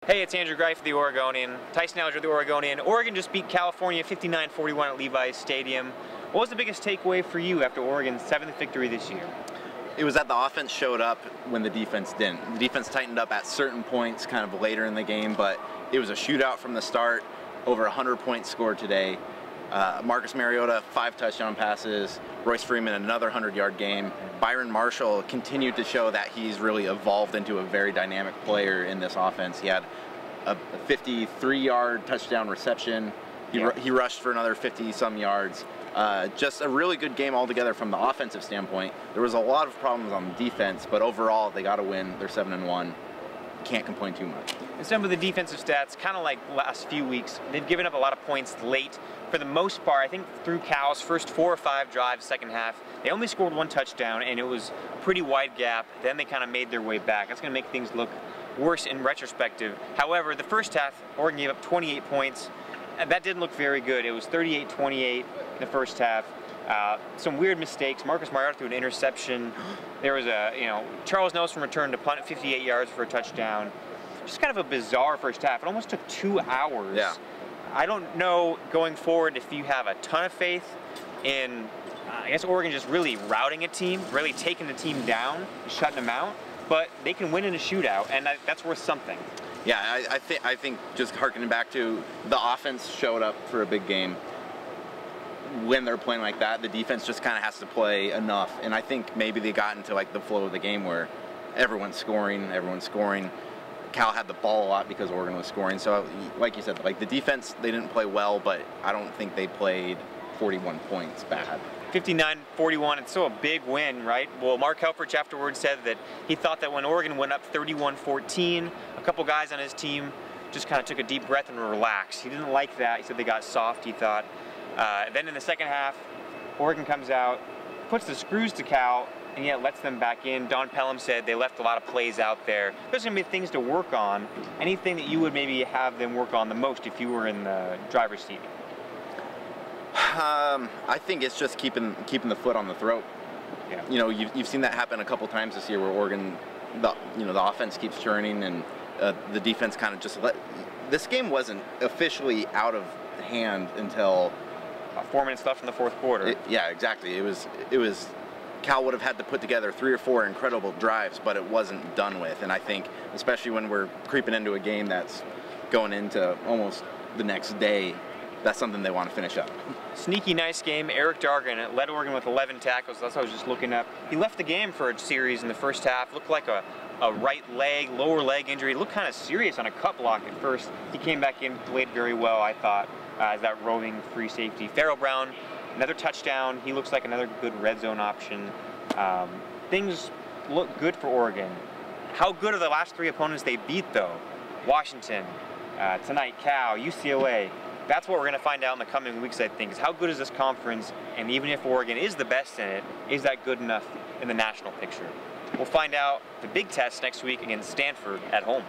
Hey, it's Andrew Greif of the Oregonian. Tyson Alger of the Oregonian. Oregon just beat California 59-41 at Levi's Stadium. What was the biggest takeaway for you after Oregon's 7th victory this year? It was that the offense showed up when the defense didn't. The defense tightened up at certain points kind of later in the game, but it was a shootout from the start. Over 100 points scored today. Marcus Mariota, 5 touchdown passes. Royce Freeman, another 100-yard game. Byron Marshall continued to show that he's really evolved into a very dynamic player in this offense. He had a 53-yard touchdown reception. He rushed for another 50-some yards. Just a really good game altogether from the offensive standpoint. There was a lot of problems on the defense, but overall they got a win. They're 7-1. Can't complain too much. And some of the defensive stats, kind of like last few weeks, they've given up a lot of points late. For the most part, I think through Cal's first 4 or 5 drives, second half, they only scored 1 touchdown, and it was a pretty wide gap. Then they kind of made their way back. That's going to make things look worse in retrospective. However, the first half, Oregon gave up 28 points, and that didn't look very good. It was 38-28 in the first half. Some weird mistakes. Marcus Mariota threw an interception. There was Charles Nelson returned a punt at 58 yards for a touchdown. Just kind of a bizarre first half. It almost took 2 hours. Yeah. I don't know going forward if you have a ton of faith in, I guess, Oregon just really routing a team, really taking the team down, shutting them out. But they can win in a shootout, and that's worth something. Yeah, I think just harkening back to the offense showed up for a big game. When they're playing like that, the defense just kind of has to play enough. And I think maybe they got into like the flow of the game where everyone's scoring. Cal had the ball a lot because Oregon was scoring. So like you said, like the defense, they didn't play well, but I don't think they played 41 points bad. 59-41, it's still a big win, right? Well, Mark Helfrich afterwards said that he thought that when Oregon went up 31-14, a couple guys on his team just kind of took a deep breath and relaxed. He didn't like that. He said they got soft, he thought. Then in the second half, Oregon comes out, puts the screws to Cal, and yet lets them back in. Don Pelham said they left a lot of plays out there. There's going to be things to work on. Anything that you would maybe have them work on the most if you were in the driver's seat? I think it's just keeping the foot on the throat. Yeah. You know, you've seen that happen a couple times this year where Oregon, the offense keeps churning and the defense kind of just this game wasn't officially out of hand until 4 minutes left in the fourth quarter. Yeah, exactly. It was Cal would have had to put together 3 or 4 incredible drives, but it wasn't done with. And I think, especially when we're creeping into a game that's going into almost the next day, that's something they want to finish up. Sneaky nice game. Eric Dargan led Oregon with 11 tackles. That's what I was just looking up. He left the game for a series in the first half. Looked like a right leg, lower leg injury. It looked kind of serious on a cut block at first. He came back in, played very well, I thought, as that roving free safety. Farrell Brown, another touchdown. He looks like another good red zone option. Things look good for Oregon. How good are the last 3 opponents they beat, though? Washington, tonight Cal, UCLA. That's what we're going to find out in the coming weeks, I think, is how good is this conference, and even if Oregon is the best in it, is that good enough in the national picture? We'll find out the big test next week against Stanford at home.